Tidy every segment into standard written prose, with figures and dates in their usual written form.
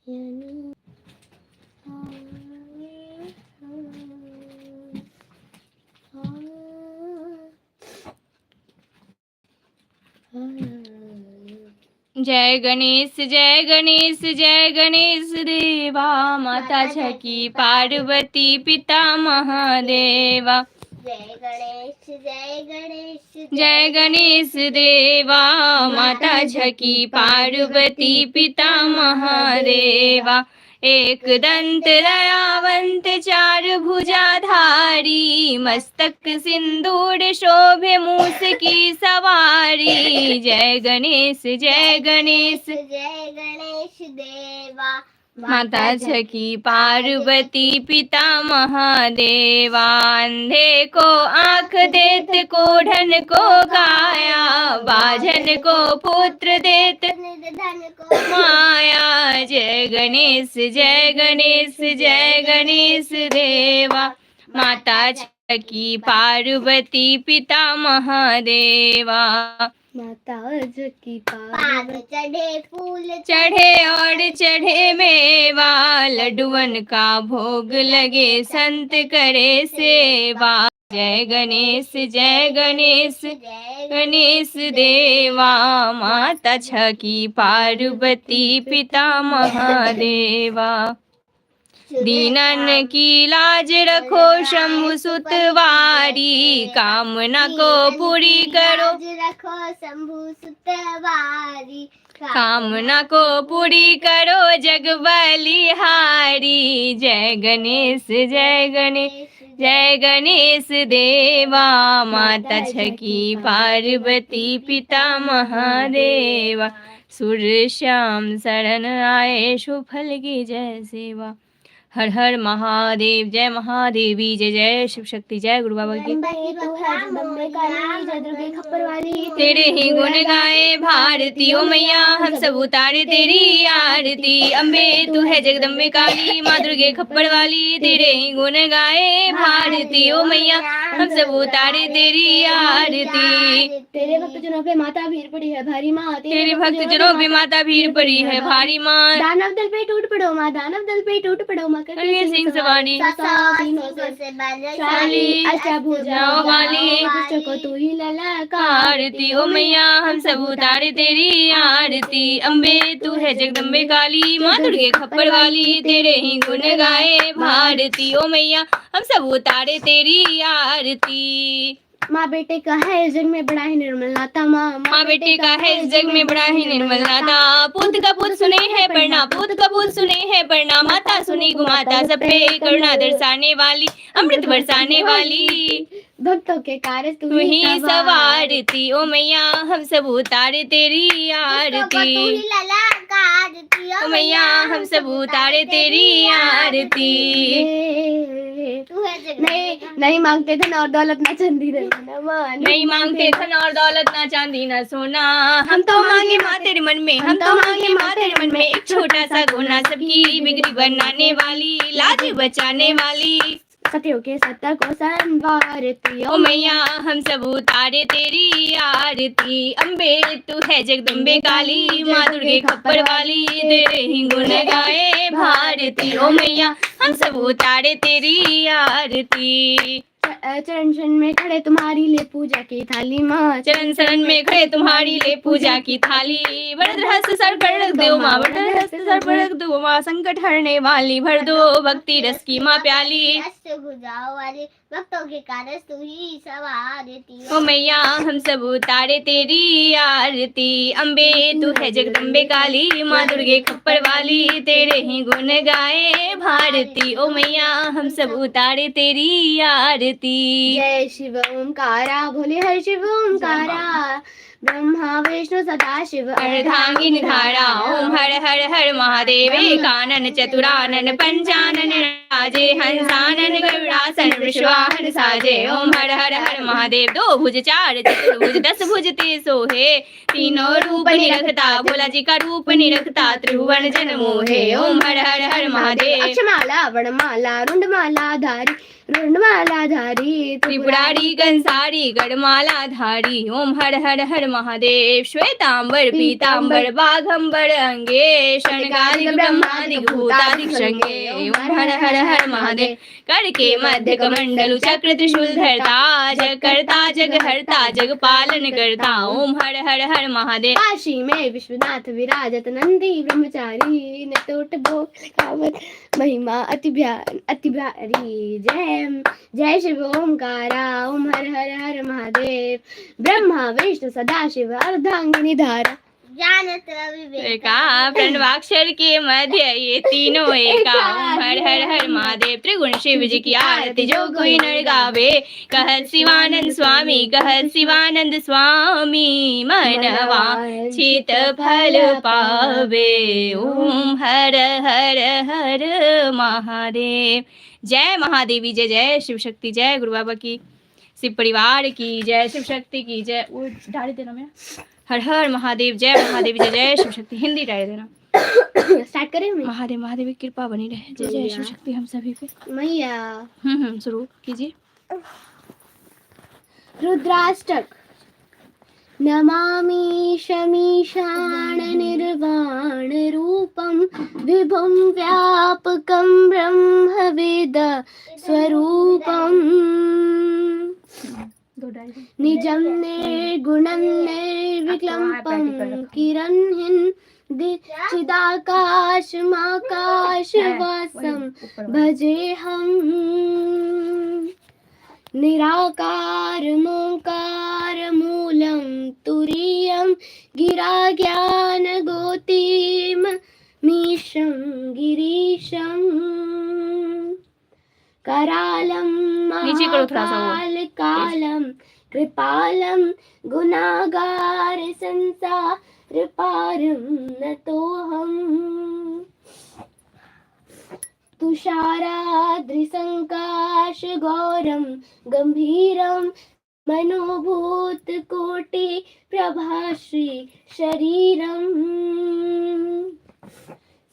जय गणेश जय गणेश जय गणेश देवा, माता छकी पार्वती पिता महादेवा। जय गणेश जय गणेश जय गणेश देवा, माता छकी पार्वती पिता महादेवा। एक दंत दयावंत चार भुजाधारी, मस्तक सिंदूर शोभे मूस की सवारी। जय गणेश जय गणेश जय गणेश देवा, माता छकी पार्वती पिता महादेवा। अंधे को आँख देत, कोढ़न को काया, बाझन को पुत्र देत धन को माया। जय गणेश जय गणेश जय गणेश देवा, माता छकी पार्वती पिता महादेवा। माता की पाग चढ़े फूल चढ़े और चढ़े मेवा, लड्डुअन का भोग लगे संत करे सेवा। जय गणेश जय गणेश गणेश देवा, माता छकी पार्वती पिता महादेवा। दीनन की लाज रखो शंभु सुतवारी, कामना को पूरी करो रखो शंभु सुतवारी। कामना को पूरी करो जग बलिहारी। जय गणेश जय गणेश जय गणेश देवा, माता छकी पार्वती पिता महादेवा। सूर्य श्याम शरण आए, शुभ फल की जय सेवा। हर हर महादेव, जय महादेवी, जय जय शिव शक्ति, जय गुरु बाबा की। तेरे ही गुण गाए भारती ओ मैया, हम सब उतारे तेरी आरती। अम्बे तू है जगदम्बे काली, माँ दुर्गे खप्पड़ वाली। तेरे ही गुण गाए भारती ओ मैया, हम सब उतारे तेरी आरती। तेरे भक्तजनों पे माता भीड़ पड़ी है भारी माँ, तेरे भक्तजनों पे माता भीड़ पड़ी है भारी माँ। दानव दल पे टूट पड़ो माँ, दानव दल पे टूट पड़ो माँ। करके सिंह सवारी, शाली अष्टभुजाओं वाली। दुष्टों को तू ही ललकार। आरती ओ मैया, हम सब उतारे तेरी आरती। अम्बे तू है जगदम्बे काली, माँ दुर्गे खप्पड़ वाली। तेरे ही गुण गाए भारती ओ मैया, हम सब उतारे तेरी आरती। माँ बेटे का है इस जग में बड़ा ही निर्मल नाता। माँ बेटे का है इस जग में बड़ा ही निर्मल नाता। पूत का पूत सुने है पढ़ना, पूत का पूत सुने है पढ़ना। माता सुनी गुमाता, सब पे करुणा दर्शाने वाली, अमृत बरसाने वाली। भक्तों के कार्य तू ही सवारती ओ मैया, हम सब उतारे तेरी आरती। ओ मैया, हम सब उतारे तेरी आरती। नहीं मांगते धन और दौलत ना चांदी नहीं मांगते धन और दौलत ना चांदी ना सोना। हम तो मांगे माँ तेरे मन में, हम तो मांगे माँ तेरे मन में। एक छोटा सा गुना सबकी बिगड़ी बनाने वाली, लाज बचाने वाली। सत्यों के सत्य को संवारती ओ मैया, हम सब उतारे तेरी आरती। अम्बे तू है जगदम्बे काली, माँ दुर्गे खप्पड़ वाली। तेरे ही गुण गाए भारती ओ मैया, हम सब उतारे तेरी आरती। चरण शरण में खड़े तुम्हारी ले पूजा की थाली माँ, चरण शरण में खड़े तुम्हारी ले पूजा की थाली। वरद हस्त सर पर रख दो माँ, वरद हस्त सर पर रख दो माँ। संकट हरने वाली भर दो भक्ति रस की माँ प्याली। अष्टभुजाओं वाली, भक्तों के कार्य तू ही सवारती ओ मैया, हम सब उतारे तेरी आरती। अम्बे तू है जगदम्बे काली, माँ दुर्गे खप्पड़ वाली। तेरे ही गुण गाए भारती ओ मैया, हम सब उतारे तेरी आरती। जय शिव ओंकारा, भोले हर शिव ओंकारा। ब्रह्मा विष्णु सदा शिव अर्धांगिनी धारा। ओम हर हर हर महादेवे, कानन चतुरानन पंचानन राजे। हंसानन गरुड़ासन विश्वाहन साजे। ओम हर हर हर महादेव। दो भुज चार चतुर्भुज, 10 भुज ते सोहे। तीनों रूप निरखता, भोला जी का रूप निरखता। त्रिभुवन जन मोहे। ओम हर हर हर महादेव। अक्षमाला वनमाला रुंडमाला धारी, रुंडमाला धारी। त्रिपुरारी कंसारी गढ़माला धारी। ओम हर हर हर महादेव श्वेतांबर पीतांबर बाघंबर अंगे शनकादिक ब्रह्मादिक भूतादिक शंगे ओम हर हर हर महादेव कर के मध्य कमंडलु चक्र त्रिशूल धरता जग करता जग हरता जग पालन करता ओम हर हर हर महादेव। काशी में विश्वनाथ विराजत नंदी ब्रह्मचारी न टूट बोल कावत महिमा अति भारी। जय जय शिव ओमकारा ओम हर हर हर महादेव। ब्रह्मा विष्णु सदाशिव अर्धांगिनी धारा जानत एका प्रणवाक्षर के मध्य ये तीनों एका ओम हर हर हर महादेव। त्रिगुण शिव जी की आरती जो कोई नर गावे कहत शिवानंद शिवानंद स्वामी मनवा चित फल पावे ओम हर हर हर महादेव। जय महादेवी जय जय शिव शक्ति जय गुरु बाबा की शिव परिवार की जय शिव शक्ति की जय। वो डाली देना मेरा हर हर महादेव जय महादेव जय जय शिव शक्ति हिंदी डाल देना। स्टार्ट करें महादेव महादेव की कृपा बनी रहे जय जय शिव शक्ति हम सभी पे मैया। शुरू कीजिए। रुद्राष्टक नमामि शमीशान निर्वाण रूपं विभुं व्यापकं ब्रह्मवेद स्वरूपम् निजं निर्गुणं निर्विकल्पं किरणहीन चिदाकाशमाकाशवासं भजेऽहम् निराकारमोङ्कारमूलं तुरीयं गिराज्ञानगोतीममीशं गिरीशं करालं महाकालकालं कृपालं गुणागार संसारपारं नतोऽहम् तुषाराद्रिसङ्काशगौरं गम्भीरं मनोभूतकोटि प्रभाश्री शरीरम्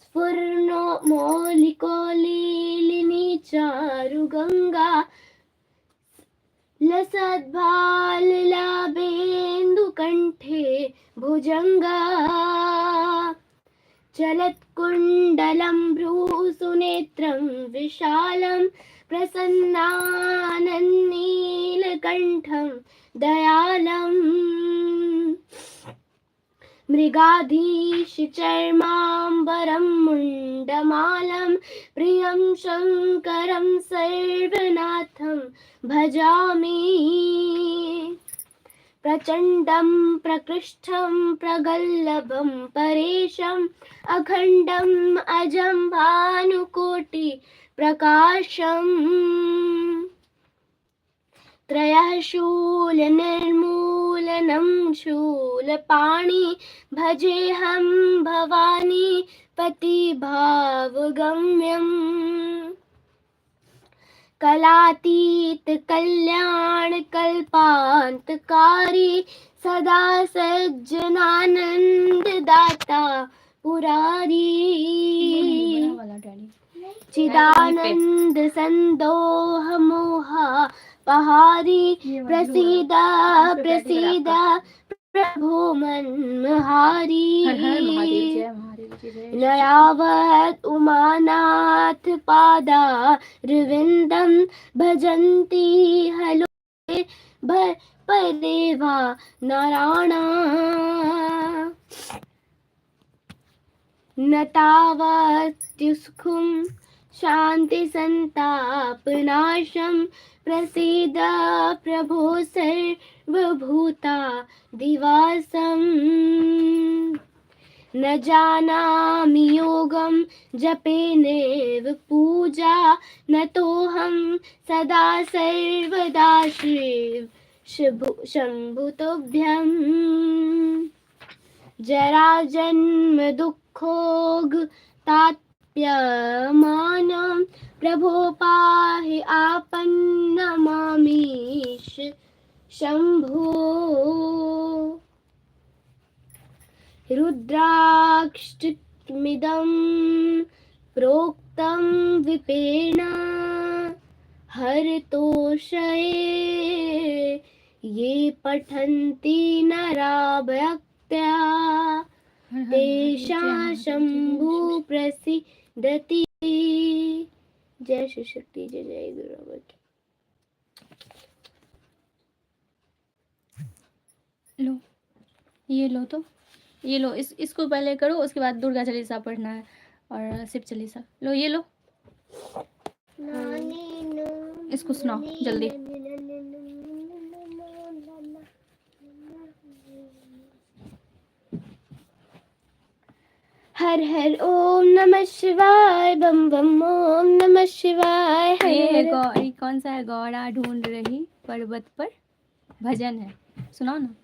स्फुर्णो मौलिकोलीलिनी चारुगङ्गा लसद्भाललाभेन्दुकण्ठे भुजङ्गा चलत्कुण्डलं भ्रूसुनेत्रं विशालं प्रसन्नानन्नीलकण्ठं दयालम् मृगाधीशचर्माम्बरं मुण्डमालं प्रियं शङ्करं सर्वनाथं भजामि प्रचण्डं प्रकृष्टं प्रगल्लभं परेशम् अखण्डम् अजं भानुकोटि प्रकाशम् त्रयः शूलनिर्मूलनं शूलपाणि भजेऽहं भवानी पतिभावगम्यम् कलातीत कल्याण कल्पान्तकारी सदा सज्जनानंद दाता पुरारी चिदानंद संदोह मोहा पहारी प्रसीद प्रसीद प्रभो मनमहारी नयावत उमानाथ पादारविन्दं भजन्ति हलो परेवा नारायणा न तावत्युस्खुं शान्ति संतापनाशं प्रसीद प्रभो सर्वभूता दिवासम् न जानामि योगं जपेनेव पूजा न तोऽहं सदा सर्वदा शम्भुतोभ्यम् जरा जन्म दुःखोग ताप्यमानं प्रभो पाहि आपन्नमामीश शम्भो रुद्राक्षमिदं प्रोक्तं विपेन हरतोषये ये पठन्ति नरा भक्त्या तेषां शंभु प्रसीदति। जय श्री शक्ति, जय जय गुरु रॉबर्ट। लो ये लो, तो ये लो, इसको पहले करो, उसके बाद दुर्गा चालीसा पढ़ना है और शिव चालीसा। लो ये लो, इसको सुनाओ जल्दी। हर हर ओम नमः शिवाय, बम बम ओम नमः शिवाय। हर ये हर गौरी कौन सा है? गौड़ा ढूंढ रही पर्वत पर, भजन है, सुनाओ ना।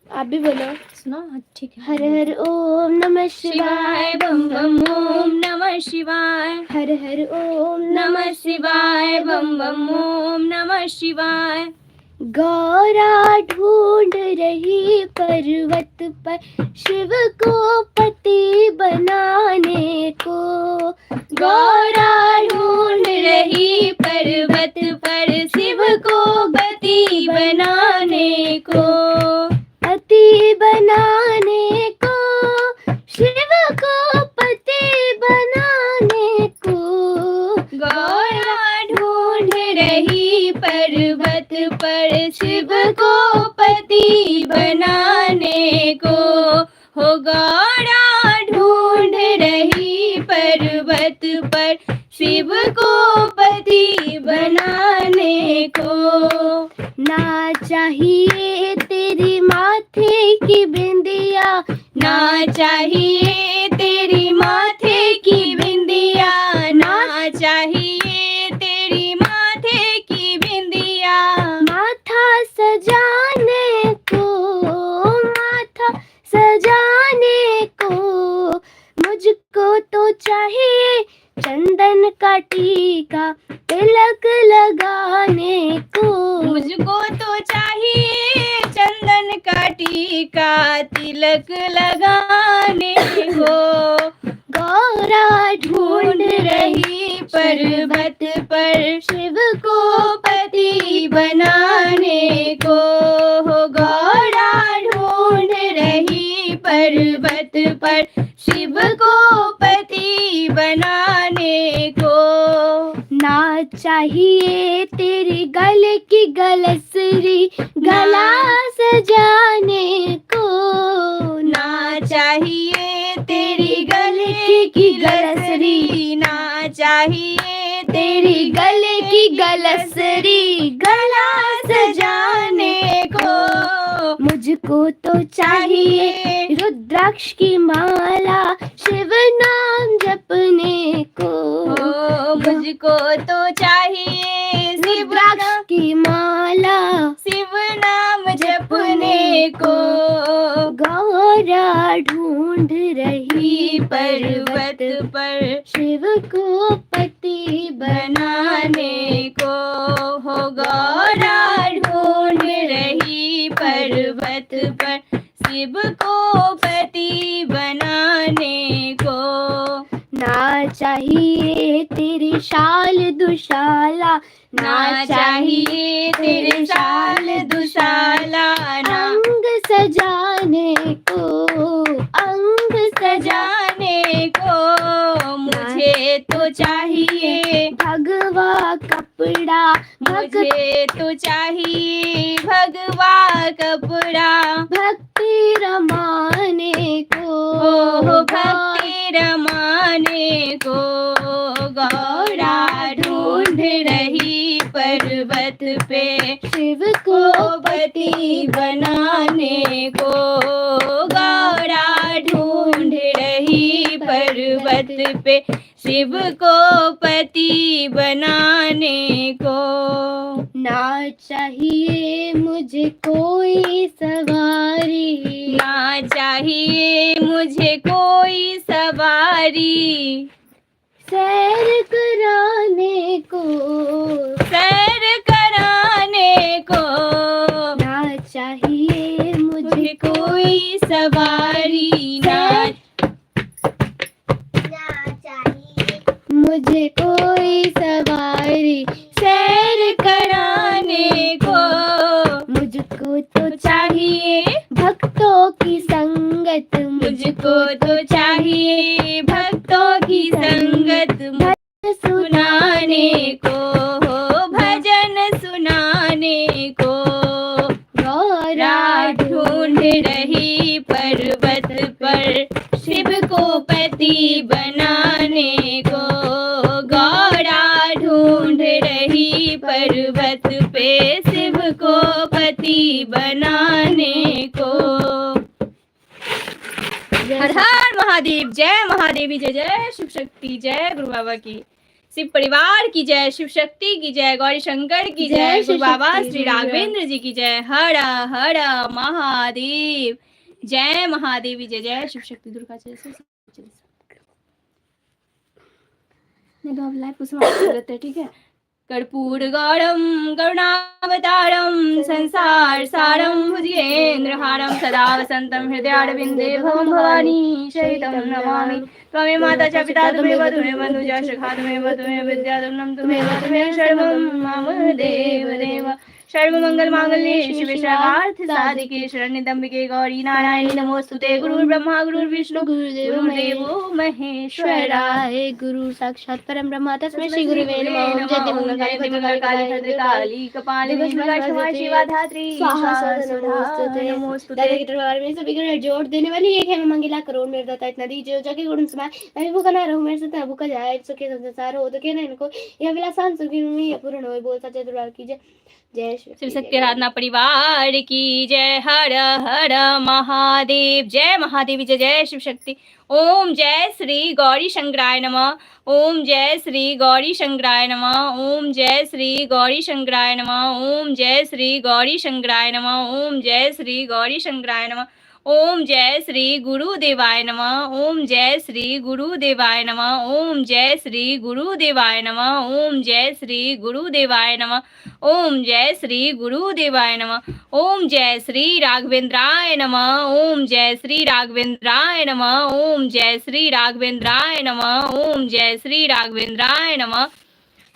आप भी बोलो। सुनाओ, हाँ, ठीक है। हर हर ओम नमः शिवाय, बम बम ओम नमः शिवाय। हर हर ओम नमः शिवाय, बम बम ओम नमः शिवाय। गौरा ढूंढ रही पर्वत पर शिव को पति बनाने को। गौरा ढूंढ रही पर्वत पर शिव को पति बनाने को। पति बनाने को, शिव को पति बनाने को। गौरा ढूंढ रही पर्वत पर शिव को पति बनाने को। हो गौरा ढूंढ रही पर्वत पर शिव को पति बनाने को। ना चाहिए तेरी माथे की बिंदिया, ना चाहिए तेरी माथे की बिंदिया, ना चाहिए तेरी माथे की बिंदिया। माथा सजाने को, माथा सजाने को। मुझको तो चाहिए चंदन का टीका तिलक लगाने को। मुझको तो चाहिए चंदन का टीका तिलक लगाने को। गौरा ढूंढ रही पर्वत पर शिव को पति बनाने को। हो गौरा ढूंढ रही पर्वत पर शिव को पति बनाने को। ना चाहिए तेरी गले की गलसरी गला सजाने को। ना चाहिए तेरी गले की गलसरी, ना चाहिए तेरी गले की गलसरी गला सजाने को। मुझको तो चाहिए रुद्राक्ष की माला शिव नाम जपने को। मुझको तो चाहिए रुद्राक्ष की माला शिव नाम जपने को। गौरा ढूंढ रही पर्वत पर शिव को पति बनाने को। हो गौरा ढूंढ रही पर्वत पर शिव को पति बनाने को। ना चाहिए तेरी शाल दुशाला, ना चाहिए तेरे शाल दुशाला, ना अंग सजाने को, अंग सजाने को। मुझे तो चाहिए भगवा कपड़ा, मुझे तो चाहिए भगवा कपड़ा भक्ति रमाने को। हो भक्ति रमाने को। गौरा ढूंढ रही पर्वत पे शिव को को पति बनाने को। गौरा ढूंढ रही पर्वत पे शिव को पति बनाने को। ना चाहिए मुझे कोई सवारी, ना चाहिए मुझे कोई सवारी सैर कराने को, सैर कराने को। ना चाहिए मुझे कोई सवारी, ना मुझे कोई सवारी सैर कराने को। मुझको संगत सुनाने को, भजन सुनाने को। गौरा ढूंढ रही पर्वत पर शिव को पति बनाने को। गौरा ढूंढ रही पर्वत पे शिव को पति बनाने को। हर हर महादेव, जय महादेवी, जय जय शिव शक्ति, जय गुरु बाबा की, शिव परिवार की जय, शिव शक्ति की जय, गौरी शंकर की जय, गुरु बाबा श्री राघवेंद्र जी की जय। हर हर महादेव, जय महादेवी, जय जय शिव शक्ति, दुर्गा जय। नहीं तो अब लाइव को समाप्त कर देते हैं, ठीक है। कर्पूर गौरम करुणावतारम संसार सारम भुजगेन्द्रहारम सदा वसंतम हृदयारविंदे भवं भवानी सहितं नमामि। त्वमेव माता च पिता त्वमेव बन्धु च सखा त्वमेव विद्या त्वमेव सर्वं मम देव देव। सर्वमंगल मांगल्ये शिवे सर्वार्थ साधिके शरण्ये त्र्यंबके गौरी नारायणी नमोस्तुते। गुरुर्ब्रह्मा गुरुर्विष्णु गुरुर्देवो महेश्वराय। गुरु साक्षात् परम ब्रह्म तस्मै श्री गुरुवे नमः। जय मंगलकाली भद्रकाली कपालिनी शिवा धात्री स्वाहा सदा नमोस्तुते। दादा के दरबार में सभी को जोड़ देने वाली एक है मंगला करोड़ मेरे दाता इतना दीजिए जाके गुण समाए। मैं भूखा ना रहूं, मेरे से भूखा जाए, सुखे संसार हो तो कहना इनको यह विलासान सुखी में पूर्ण हो। बोल सच्चे दरबार की जय। जय शिव शक्ति आराधना परिवार की जय। हर हर महादेव, जय महादेवी, जय जय शिव शक्ति। ओम जय श्री गौरी शंकराय नमः। ओम जय श्री गौरी शंकराय नमः। ओम जय श्री गौरी शंकराय नमः। ओम जय श्री गौरी शंकराय नमः। ओम जय श्री गौरी शंकराय नमः। ओम जय श्री गुरुदेवाय नमः। ओम जय श्री गुरुदेवाय नमः। ओम जय श्री गुरुदेवाय नमः। ओम जय श्री गुरुदेवाय नमः। ओम जय श्री गुरुदेवाय नमः। ओम जय श्री राघवेंद्राय नमः। ओम जय श्री राघवेंद्राय नमः। ओम जय श्री राघवेंद्राय नमः। ओम जय श्री राघवेंद्राय नमः।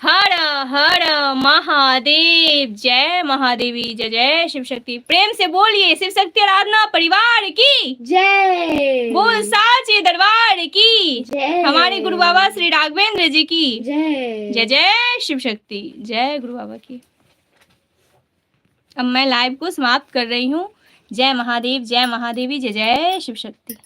हर हर महादेव, जय महादेवी, जय जय शिव शक्ति। प्रेम से बोलिए शिव शक्ति आराधना परिवार की जय। बोल साचे दरबार की जय। हमारे गुरु बाबा श्री राघवेंद्र जी की जय। जय जय शिव शक्ति, जय गुरु बाबा की। अब मैं लाइव को समाप्त कर रही हूँ। जय महादेव, जय महादेवी, जय जय शिव शक्ति।